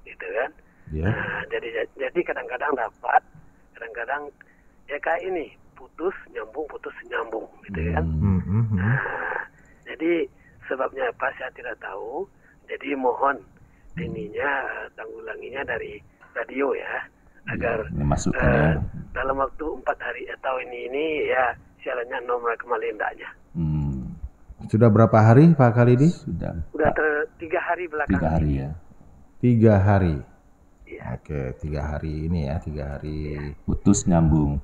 gitu kan. Ya. Jadi kadang-kadang dapat, kadang-kadang ya kayak ini, putus nyambung gitu kan. Jadi sebabnya apa saya tidak tahu. Jadi mohon tanggulanginya dari radio ya, agar dalam waktu 4 hari atau ini ya siarannya nomor kembali hendaknya. Sudah berapa hari Pak Khalidi? Sudah 3 hari belakangan. 3 hari ya. 3 hari. Ya. Oke, 3 hari ini ya, 3 hari. Putus nyambung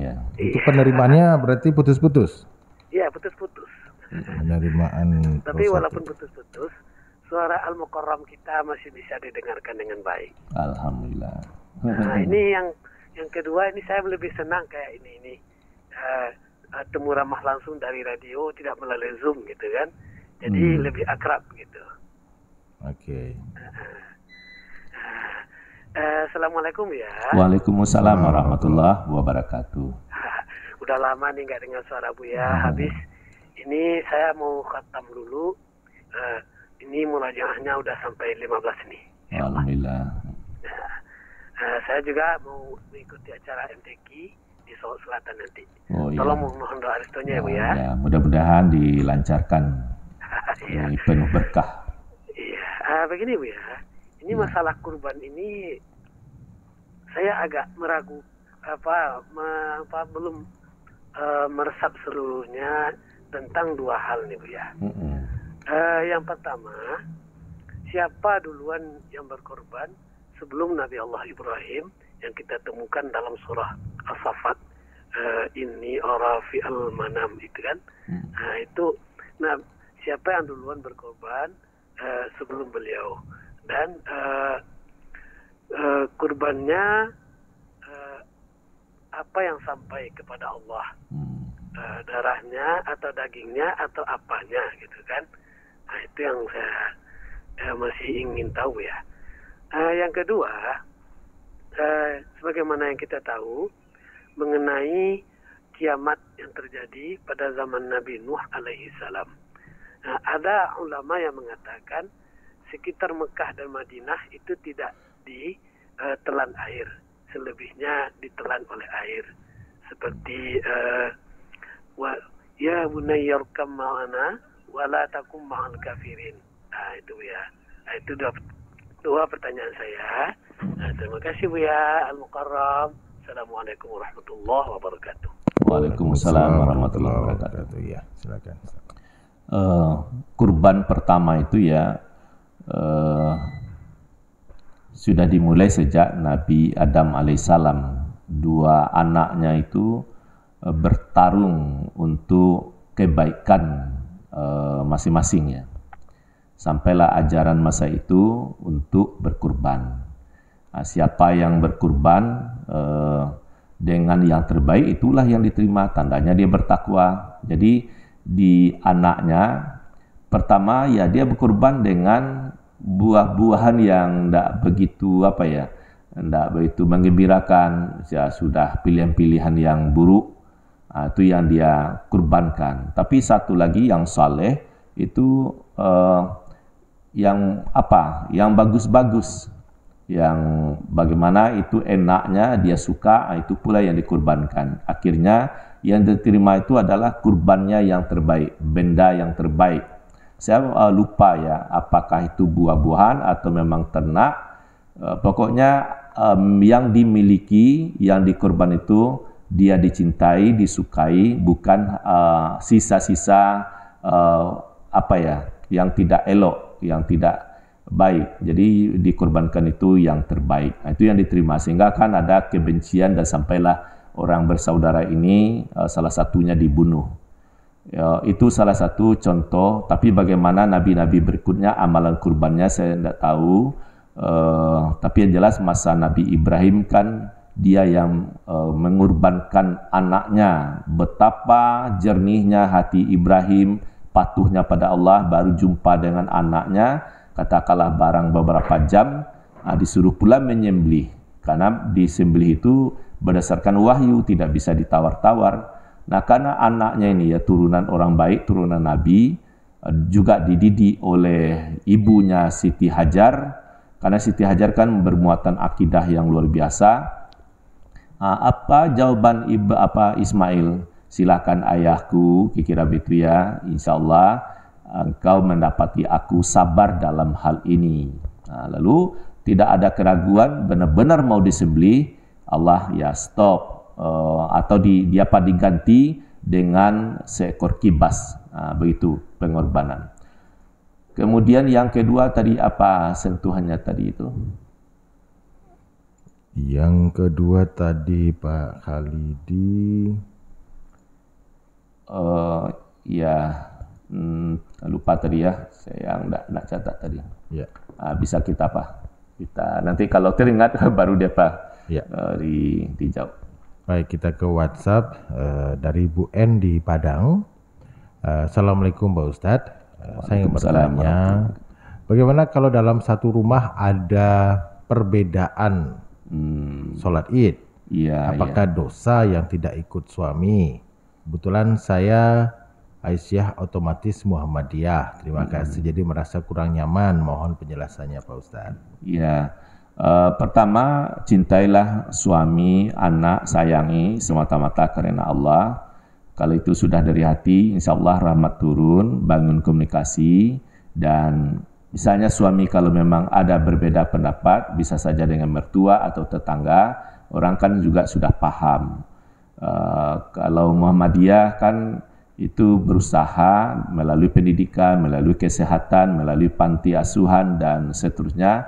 ya. Itu penerimaannya berarti putus-putus? Iya, putus-putus. Penerimaan. Tapi walaupun putus-putus, suara Al-Mukarram kita masih bisa didengarkan dengan baik. Alhamdulillah. Nah, ini yang kedua, ini saya lebih senang kayak ini. Temu ramah langsung dari radio, tidak melalui Zoom gitu kan. Jadi lebih akrab gitu. Oke. Assalamualaikum ya. Waalaikumsalam warahmatullahi wabarakatuh. Udah lama nih nggak dengar suara Buya. Habis ini saya mau khatam dulu. Ini munajaahnya udah sampai 15 nih. Alhamdulillah. Saya juga mau mengikuti acara MTQ di Solo Selatan nanti. Tolong mohon doa restunya ya Bu ya. Ya, mudah-mudahan dilancarkan. Penuh berkah. Iya. Begini Bu ya. Ini masalah kurban ini saya agak meragu belum meresap seluruhnya tentang 2 hal nih Bu ya. Yang pertama, siapa duluan yang berkorban sebelum Nabi Allah Ibrahim yang kita temukan dalam surah As-Saffat, inni ara fi al-manam itu kan. Nah, siapa yang duluan berkorban sebelum beliau, dan kurbannya apa yang sampai kepada Allah, darahnya atau dagingnya atau apanya gitu kan. Nah, itu yang saya masih ingin tahu ya. Yang kedua, sebagaimana yang kita tahu mengenai kiamat yang terjadi pada zaman Nabi Nuh alaihi salam. Ada ulama yang mengatakan sekitar Mekah dan Madinah itu tidak ditelan air, selebihnya ditelan oleh air. Seperti ya bunayyarkam ma'ana wala takum ma'al kafirin. Itu ya. Itu dua pertanyaan saya. Terima kasih Bu ya Al-Mukarram. Assalamualaikum warahmatullahi wabarakatuh. Waalaikumsalam warahmatullahi wabarakatuh. Ya, silakan. Kurban pertama itu ya sudah dimulai sejak Nabi Adam alaihissalam. 2 anaknya itu bertarung untuk kebaikan masing-masing ya. Sampailah ajaran masa itu untuk berkurban. Siapa yang berkurban dengan yang terbaik, itulah yang diterima, tandanya dia bertakwa. Jadi di anaknya pertama ya dia berkurban dengan buah-buahan yang tidak begitu tidak begitu menggembirakan, ya sudah pilihan-pilihan yang buruk, itu yang dia kurbankan. Tapi satu lagi yang saleh itu yang bagus-bagus, yang bagaimana itu enaknya dia suka, itu pula yang dikurbankan. Akhirnya yang diterima itu adalah kurbannya yang terbaik, benda yang terbaik. Saya lupa ya apakah itu buah-buahan atau memang ternak. Pokoknya yang dimiliki, yang dikurban itu dia dicintai, disukai, bukan sisa-sisa yang tidak elok, yang tidak baik. Jadi dikurbankan itu yang terbaik. Itu yang diterima, sehingga kan ada kebencian dan sampailah orang bersaudara ini salah satunya dibunuh. Itu salah satu contoh. Tapi bagaimana nabi-nabi berikutnya amalan kurbannya saya tidak tahu. Tapi yang jelas masa Nabi Ibrahim kan dia yang mengorbankan anaknya. Betapa jernihnya hati Ibrahim, patuhnya pada Allah, baru jumpa dengan anaknya, katakanlah barang beberapa jam, disuruh pula menyembelih. Karena disembelih itu berdasarkan wahyu, tidak bisa ditawar-tawar. Nah, karena anaknya ini ya turunan orang baik, turunan Nabi, juga dididik oleh ibunya Siti Hajar, Karena Siti Hajar kan bermuatan akidah yang luar biasa. Apa jawaban Ismail? Silakan ayahku, kira-kira begitu ya. Insya-Allah engkau mendapati aku sabar dalam hal ini. Lalu tidak ada keraguan, benar-benar mau disembelih, Allah ya stop, atau diganti dengan seekor kibas. Begitu pengorbanan. Kemudian yang kedua tadi apa sentuhannya tadi itu? Yang kedua tadi Pak Khalidi. Ya, lupa tadi ya, saya enggak catat tadi. Ya. Bisa kita nanti kalau teringat baru dia ya. dijawab. Baik, kita ke WhatsApp dari Bu N di Padang. Assalamualaikum Pak Ustadz. Saya ingin bertanya, bagaimana kalau dalam satu rumah ada perbedaan sholat Id? Apakah dosa yang tidak ikut suami? Kebetulan saya Aisyah otomatis Muhammadiyah. Terima kasih. Jadi merasa kurang nyaman. Mohon penjelasannya Pak Ustadz. Ya, pertama cintailah suami, anak, sayangi semata-mata karena Allah. Kalau itu sudah dari hati, insya Allah rahmat turun, bangun komunikasi, dan misalnya suami kalau memang ada berbeda pendapat, bisa saja dengan mertua atau tetangga, orang kan juga sudah paham. Kalau Muhammadiyah kan itu berusaha melalui pendidikan, melalui kesehatan, melalui panti asuhan, dan seterusnya,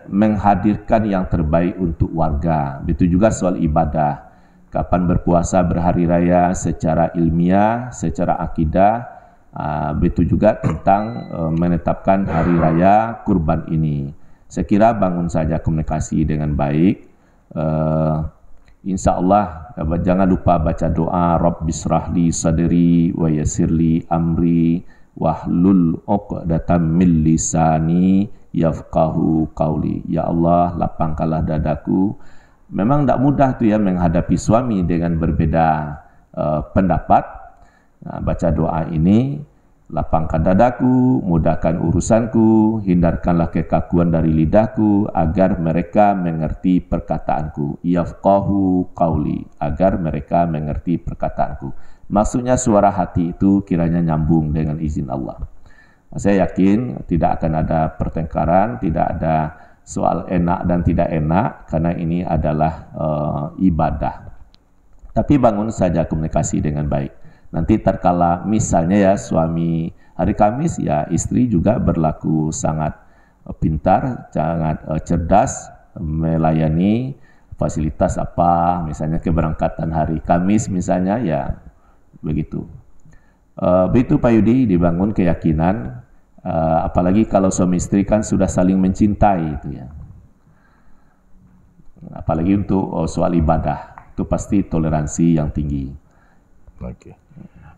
menghadirkan yang terbaik untuk warga. Begitu juga soal ibadah. Kapan berpuasa berhari raya secara ilmiah, secara akidah, begitu juga tentang menetapkan hari raya kurban ini. Saya kira bangun saja komunikasi dengan baik. Insya Allah jangan lupa baca doa Rabbishrahli sadri wa yassirli amri wahlul 'uqdatam min lisani yafqahu qauli. Ya Allah, lapangkanlah dadaku. Memang tidak mudah tuh ya menghadapi suami dengan berbeda pendapat. Baca doa ini, lapangkan dadaku, mudahkan urusanku, hindarkanlah kekakuan dari lidahku, agar mereka mengerti perkataanku. Yafqahu qauli, agar mereka mengerti perkataanku. Maksudnya suara hati itu kiranya nyambung dengan izin Allah. Saya yakin tidak akan ada pertengkaran, tidak ada soal enak dan tidak enak, karena ini adalah ibadah. Tapi bangun saja komunikasi dengan baik. Nanti terkala misalnya ya suami hari Kamis, ya istri juga berlaku sangat pintar, sangat cerdas, melayani fasilitas apa, misalnya keberangkatan hari Kamis misalnya, ya begitu. Begitu Pak Yudi, dibangun keyakinan. Apalagi kalau suami istri kan sudah saling mencintai itu ya. Apalagi untuk soal ibadah, itu pasti toleransi yang tinggi. Oke.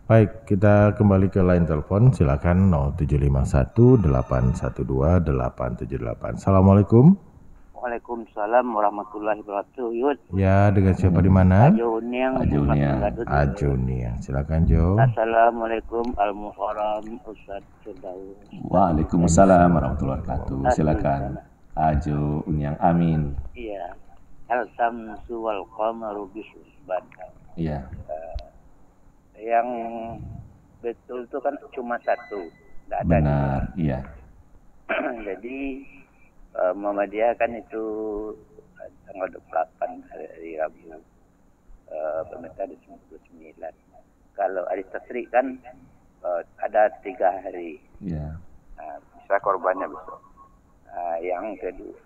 Baik, kita kembali ke line telepon. Silakan 0751 812 878. Assalamualaikum. Waalaikumsalam warahmatullahi wabarakatuh. Yud. Ya, dengan siapa di mana? Ajo Uniang. Silakan Jo. Assalamualaikum al-muharram Ustaz Firdaus. Waalaikumsalam warahmatullahi wabarakatuh. Silakan. Ajo Uniang, amin. Iya. Al-samsu wal qamaru bihusban. Iya. Yang betul itu kan cuma satu. Benar, iya. Jadi Muhammadiyah kan itu tanggal 28 hari Rabu, pemerintah 29. Kalau hari Tasrik kan ada 3 hari. Yeah. Bisa korbannya besok.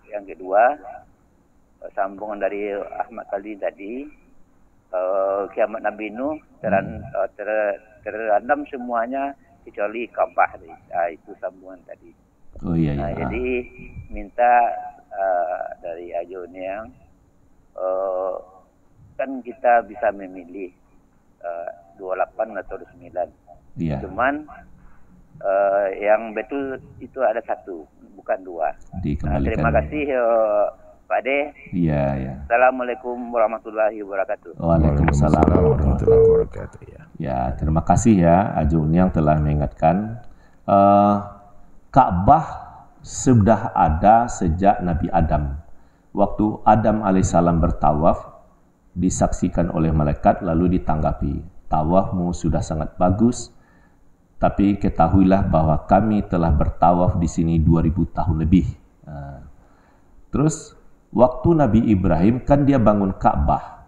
Yang kedua, sambungan dari Ahmad Khalid tadi, kiamat Nabi Nuh terendam semuanya kecuali Ka'bah. Itu sambungan tadi. Oh iya. Jadi minta dari Ajo Uniang, kan kita bisa memilih 28 atau 29. Iya. Cuman yang betul itu ada satu, bukan 2. Terima kasih Pak De. Iya. Assalamualaikum warahmatullahi wabarakatuh. Waalaikumsalam warahmatullahi wabarakatuh. Ya, terima kasih ya Ajo Uniang telah mengingatkan. Ka'bah sudah ada sejak Nabi Adam. Waktu Adam alaihissalam bertawaf, disaksikan oleh malaikat lalu ditanggapi, tawafmu sudah sangat bagus, tapi ketahuilah bahwa kami telah bertawaf di sini 2000 tahun lebih. Terus waktu Nabi Ibrahim kan dia bangun Ka'bah.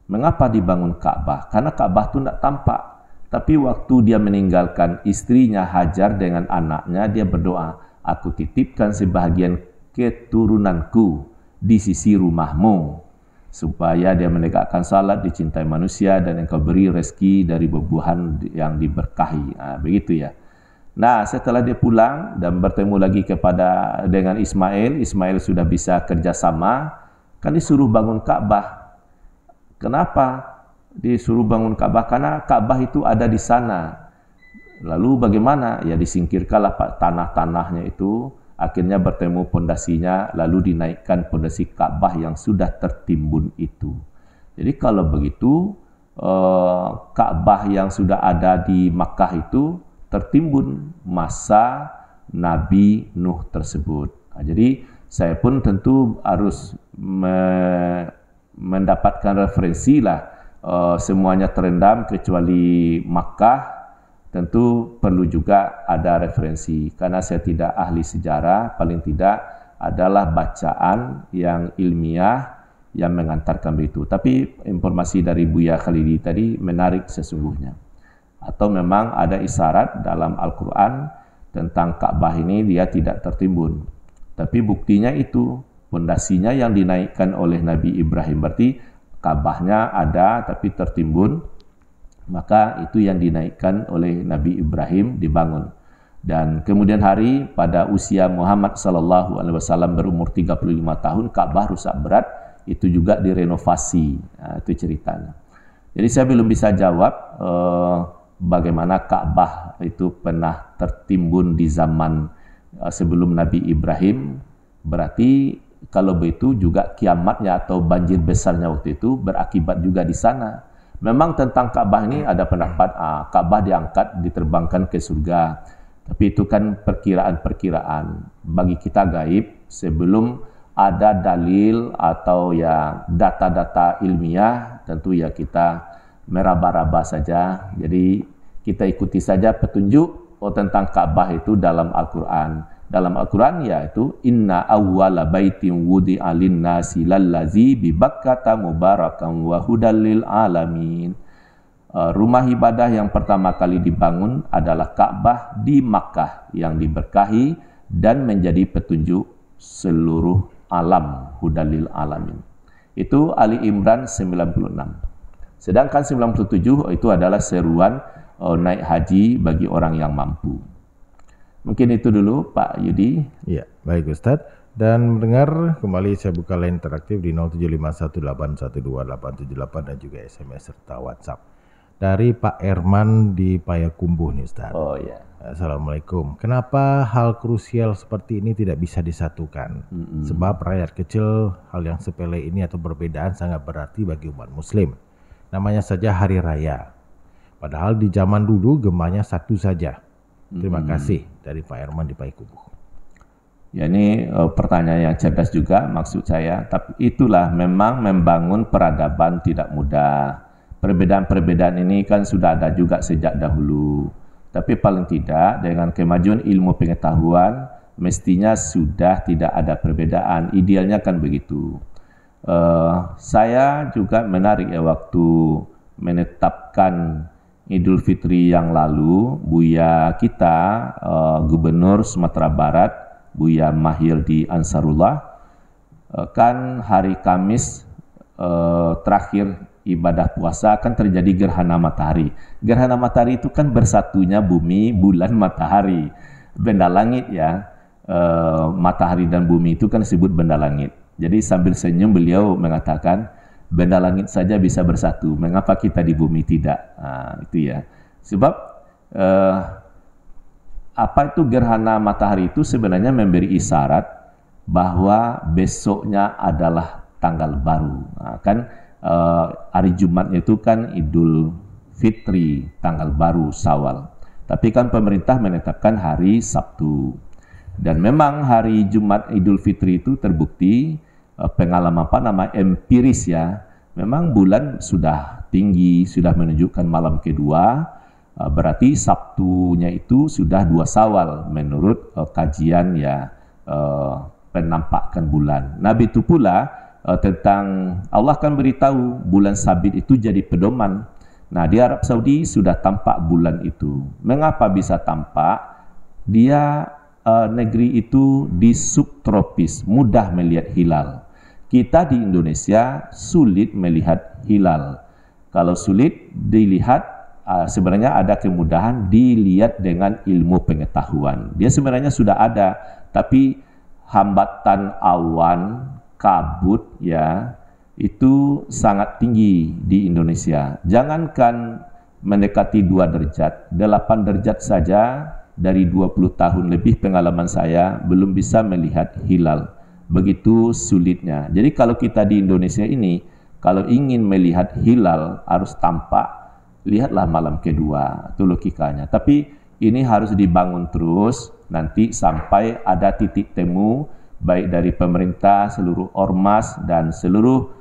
Mengapa dibangun Ka'bah? Karena Ka'bah itu tidak tampak. Tapi waktu dia meninggalkan istrinya Hajar dengan anaknya, dia berdoa, aku titipkan sebahagian keturunanku di sisi rumahmu, supaya dia menegakkan salat, dicintai manusia, dan engkau beri rezeki dari buah-buahan yang diberkahi. Begitu ya. Nah, setelah dia pulang dan bertemu lagi dengan Ismail sudah bisa kerjasama, kan disuruh bangun Ka'bah. Kenapa disuruh bangun Ka'bah? Karena Ka'bah itu ada di sana. Lalu bagaimana? Ya disingkirkanlah tanah-tanahnya itu, akhirnya bertemu pondasinya, lalu dinaikkan pondasi Ka'bah yang sudah tertimbun itu. Jadi kalau begitu, Ka'bah yang sudah ada di Makkah itu tertimbun masa Nabi Nuh tersebut. Jadi saya pun tentu harus mendapatkan referensi lah. Semuanya terendam kecuali Makkah. Tentu perlu juga ada referensi, karena saya tidak ahli sejarah, paling tidak adalah bacaan yang ilmiah yang mengantarkan begitu. Tapi informasi dari Buya Khalidi tadi menarik sesungguhnya. Atau memang ada isyarat dalam Al-Quran tentang Ka'bah ini dia tidak tertimbun. Tapi buktinya itu, pondasinya yang dinaikkan oleh Nabi Ibrahim. Berarti Ka'bahnya ada tapi tertimbun, maka itu yang dinaikkan oleh Nabi Ibrahim dibangun. Dan kemudian hari pada usia Muhammad SAW berumur 35 tahun, Ka'bah rusak berat, itu juga direnovasi. Itu ceritanya. Jadi saya belum bisa jawab bagaimana Ka'bah itu pernah tertimbun di zaman sebelum Nabi Ibrahim. Berarti kalau begitu juga kiamatnya atau banjir besarnya waktu itu berakibat juga di sana. Memang tentang Ka'bah ini ada pendapat, Ka'bah diangkat, diterbangkan ke surga. Tapi itu kan perkiraan-perkiraan. Bagi kita gaib, sebelum ada dalil atau ya data-data ilmiah, tentu ya kita meraba-raba saja. Jadi kita ikuti saja petunjuk tentang Ka'bah itu dalam Al-Quran. Dalam Al-Quran yaitu inna awwala baitin wudi'a lin-nasi lallazi bi Bakkata mubarakan wa hudal lil alamin. Rumah ibadah yang pertama kali dibangun adalah Ka'bah di Makkah yang diberkahi dan menjadi petunjuk seluruh alam, hudal lil alamin. Itu Ali Imran 96. Sedangkan 97 itu adalah seruan naik haji bagi orang yang mampu. Mungkin itu dulu Pak Yudi. Ya, baik Ustadz. Dan mendengar kembali saya buka line interaktif di 0751812878 dan juga SMS serta WhatsApp. Dari Pak Erman di Payakumbuh nih Ustadz. Oh ya. Assalamualaikum. Kenapa hal krusial seperti ini tidak bisa disatukan? Sebab rakyat kecil hal yang sepele ini atau perbedaan sangat berarti bagi umat muslim. Namanya saja hari raya. Padahal di zaman dulu gemanya satu saja. Terima kasih dari Pak Herman di Payakumbuh. Ya ini pertanyaan yang cerdas juga maksud saya. Tapi itulah memang membangun peradaban tidak mudah. Perbedaan-perbedaan ini kan sudah ada juga sejak dahulu. Tapi paling tidak dengan kemajuan ilmu pengetahuan mestinya sudah tidak ada perbedaan. Idealnya kan begitu. Saya juga menarik ya waktu menetapkan Idul Fitri yang lalu, Buya kita, Gubernur Sumatera Barat, Buya Mahir Ansarullah, kan hari Kamis terakhir ibadah puasa kan terjadi gerhana matahari. Gerhana matahari itu kan bersatunya bumi, bulan, matahari, benda langit ya. Matahari dan bumi itu kan disebut benda langit. Jadi sambil senyum beliau mengatakan, benda langit saja bisa bersatu, mengapa kita di bumi tidak? Itu ya. Sebab apa itu gerhana matahari itu sebenarnya memberi isyarat bahwa besoknya adalah tanggal baru. Hari Jumatnya itu kan Idul Fitri, tanggal baru Syawal. Tapi kan pemerintah menetapkan hari Sabtu. Dan memang hari Jumat Idul Fitri itu terbukti pengalaman empiris ya. Memang bulan sudah tinggi, sudah menunjukkan malam kedua, berarti Sabtunya itu sudah 2 Syawal menurut kajian ya penampakan bulan. Nabi itu pula tentang Allah kan beritahu bulan Sabit itu jadi pedoman. Nah, di Arab Saudi sudah tampak bulan itu. Mengapa bisa tampak? Dia negeri itu di subtropis, mudah melihat hilal. Kita di Indonesia sulit melihat hilal. Kalau sulit dilihat, sebenarnya ada kemudahan dilihat dengan ilmu pengetahuan. Dia sebenarnya sudah ada, tapi hambatan awan, kabut ya, itu sangat tinggi di Indonesia. Jangankan mendekati 2 derajat, 8 derajat saja dari 20 tahun lebih pengalaman saya belum bisa melihat hilal. Begitu sulitnya. Jadi kalau kita di Indonesia ini, kalau ingin melihat hilal harus tampak, lihatlah malam kedua, itu logikanya. Tapi ini harus dibangun terus, nanti sampai ada titik temu, baik dari pemerintah, seluruh ormas, dan seluruh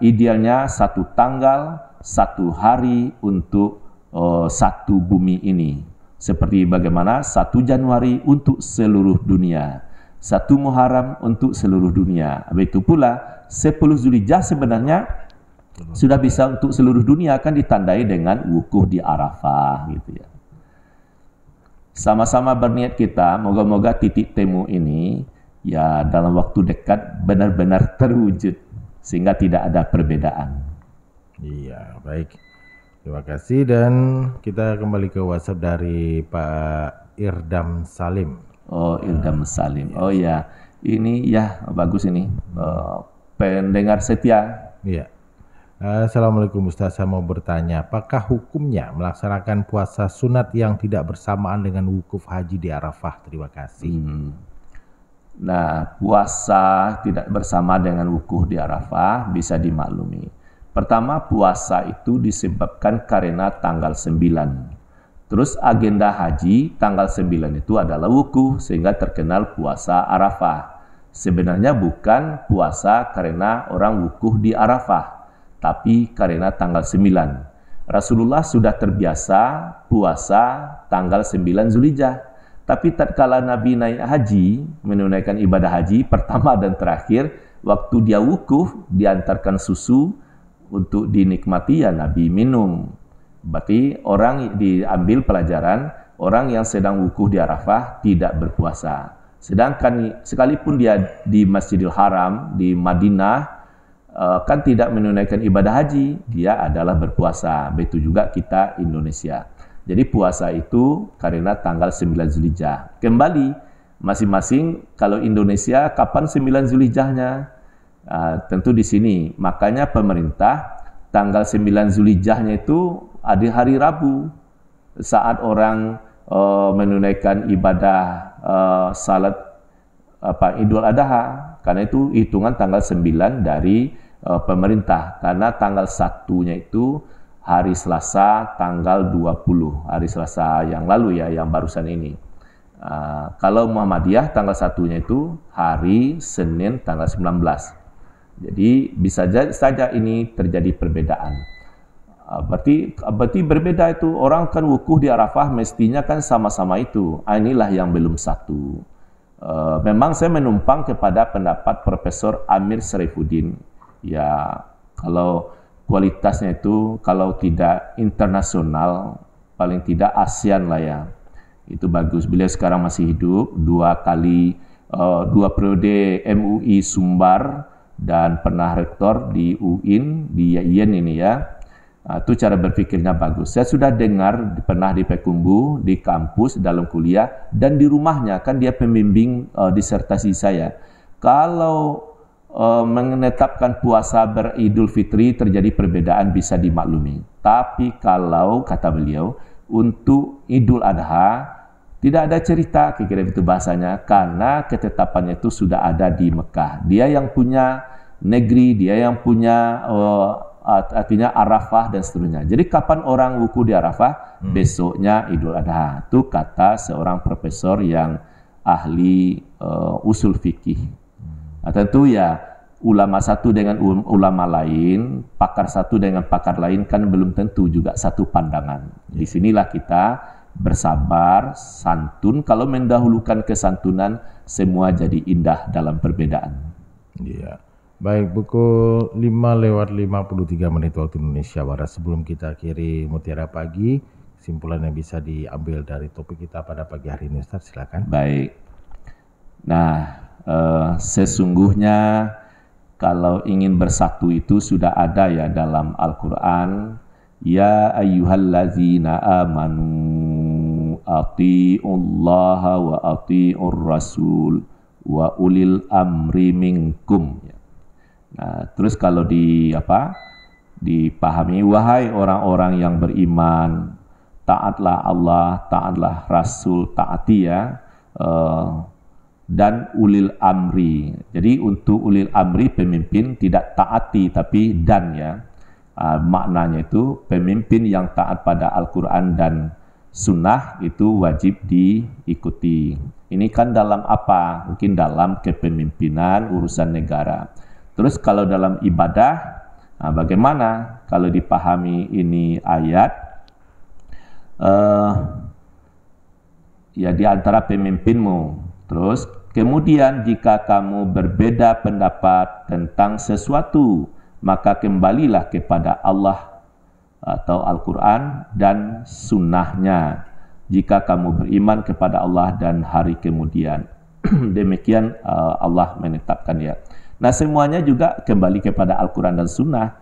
idealnya 1 tanggal, 1 hari untuk 1 bumi ini. Seperti bagaimana 1 Januari untuk seluruh dunia, 1 Muharram untuk seluruh dunia. Begitu pula 10 Zulhijjah sebenarnya sudah bisa untuk seluruh dunia, akan ditandai dengan wukuf di Arafah gitu ya. Sama-sama berniat kita, moga-moga titik temu ini ya dalam waktu dekat benar-benar terwujud sehingga tidak ada perbedaan. Iya, baik. Terima kasih, dan kita kembali ke WhatsApp dari Pak Irdam Salim. Oh, Irdam Salim. Oh ya, ini ya bagus ini. Pendengar setia. Iya. Assalamualaikum Ustaz, saya mau bertanya, apakah hukumnya melaksanakan puasa sunat yang tidak bersamaan dengan wukuf haji di Arafah? Terima kasih. Nah, puasa tidak bersama dengan wukuf di Arafah bisa dimaklumi. Pertama, puasa itu disebabkan karena tanggal 9. Terus agenda haji tanggal 9 itu adalah wukuf, sehingga terkenal puasa Arafah. Sebenarnya bukan puasa karena orang wukuf di Arafah, tapi karena tanggal 9. Rasulullah sudah terbiasa puasa tanggal 9 Zulhijjah. Tapi tatkala Nabi naik haji, menunaikan ibadah haji pertama dan terakhir, waktu dia wukuf, diantarkan susu untuk dinikmati, ya Nabi minum. Berarti orang diambil pelajaran, orang yang sedang wukuf di Arafah tidak berpuasa. Sedangkan sekalipun dia di Masjidil Haram, di Madinah, kan tidak menunaikan ibadah haji, dia adalah berpuasa. Begitu juga kita Indonesia. Jadi puasa itu karena tanggal 9 Zulhijjah. Kembali, masing-masing kalau Indonesia kapan 9 Zulhijjahnya? Tentu di sini. Makanya pemerintah tanggal 9 Zulhijjahnya itu ada hari Rabu. Saat orang menunaikan ibadah salat Idul Adha. Karena itu hitungan tanggal 9 dari pemerintah. Karena tanggal 1-nya itu hari Selasa tanggal 20, hari Selasa yang lalu ya, yang barusan ini. Kalau Muhammadiyah tanggal 1-nya itu hari Senin tanggal 19. Jadi bisa saja ini terjadi perbedaan. Berarti berbeda itu, orang kan wukuf di Arafah mestinya kan sama-sama itu. Inilah yang belum satu. Memang saya menumpang kepada pendapat Profesor Amir Sarifuddin. Ya, kalau kualitasnya itu kalau tidak internasional, paling tidak ASEAN lah ya, itu bagus. Beliau sekarang masih hidup, 2 periode MUI Sumbar dan pernah rektor di UIN, di YAIN ini ya. Itu cara berpikirnya bagus. Saya sudah dengar pernah di Payakumbuh, di kampus, dalam kuliah, dan di rumahnya, kan dia pembimbing disertasi saya. Kalau menetapkan puasa beridul fitri terjadi perbedaan bisa dimaklumi. Tapi kalau, kata beliau, untuk Idul Adha tidak ada cerita, kira-kira itu bahasanya, karena ketetapannya itu sudah ada di Mekah. Dia yang punya negeri, dia yang punya artinya Arafah dan seterusnya. Jadi kapan orang wukuf di Arafah? Besoknya Idul Adha. Itu kata seorang profesor yang ahli usul fikih. Nah, tentu ya ulama satu dengan ulama lain, pakar satu dengan pakar lain kan belum tentu juga satu pandangan. Disinilah kita bersabar, santun. Kalau mendahulukan kesantunan, semua jadi indah dalam perbedaan. Iya. Baik, pukul 5:53 waktu Indonesia Barat. Sebelum kita akhiri Mutiara Pagi, kesimpulan yang bisa diambil dari topik kita pada pagi hari ini, Ustaz, silakan. Baik. Nah, sesungguhnya kalau ingin bersatu itu sudah ada ya dalam Al-Quran. Ya ayyuhallazina amanu ati'ullaha wa ati'ur rasul wa ulil amri minkum. Nah, terus kalau dipahami, wahai orang-orang yang beriman, taatlah Allah, taatlah Rasul, taati ya, dan ulil amri. Jadi untuk ulil amri pemimpin tidak taati tapi dan ya. Maknanya itu pemimpin yang taat pada Al-Quran dan Sunnah itu wajib diikuti. Ini kan dalam apa? Mungkin dalam kepemimpinan urusan negara. Terus kalau dalam ibadah, bagaimana kalau dipahami ini ayat? Ya di antara pemimpinmu. Terus kemudian jika kamu berbeda pendapat tentang sesuatu, maka kembalilah kepada Allah atau Al-Quran dan sunnahnya. Jika kamu beriman kepada Allah dan hari kemudian. Demikian Allah menetapkan ya. Nah semuanya juga kembali kepada Al-Quran dan sunnah.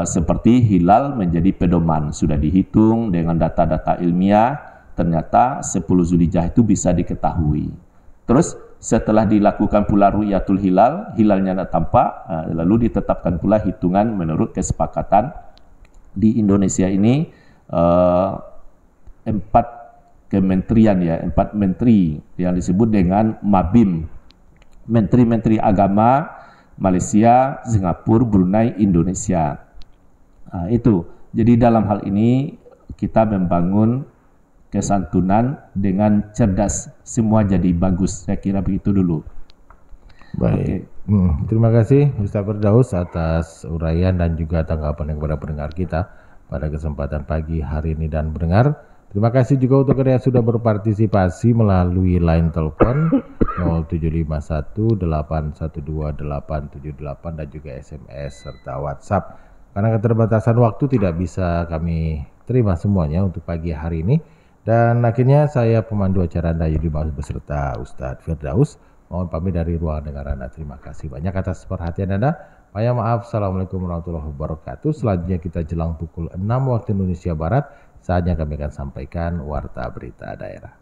Seperti hilal menjadi pedoman. Sudah dihitung dengan data-data ilmiah. Ternyata 10 Zulhijjah itu bisa diketahui. Terus setelah dilakukan pula ru'yatul hilal, hilalnya tidak tampak, lalu ditetapkan pula hitungan menurut kesepakatan di Indonesia ini 4 kementerian ya, 4 menteri yang disebut dengan MABIM, Menteri-Menteri Agama Malaysia, Singapura, Brunei, Indonesia. Nah, itu. Jadi dalam hal ini kita membangun kesantunan dengan cerdas, semua jadi bagus. Saya kira begitu dulu. Baik. Terima kasih Ustaz Firdaus atas uraian dan juga tanggapan kepada pendengar kita pada kesempatan pagi hari ini dan pendengar. Terima kasih juga untuk yang sudah berpartisipasi melalui line telepon 0751812878 dan juga SMS serta WhatsApp. Karena keterbatasan waktu tidak bisa kami terima semuanya untuk pagi hari ini. Dan akhirnya saya pemandu acara Anda Yudi Maus beserta Ustadz Firdaus mohon pamit dari ruang dengar Anda. Terima kasih banyak atas perhatian Anda. Banyak maaf. Assalamualaikum warahmatullahi wabarakatuh. Selanjutnya kita jelang pukul 6 waktu Indonesia Barat. Saatnya kami akan sampaikan warta berita daerah.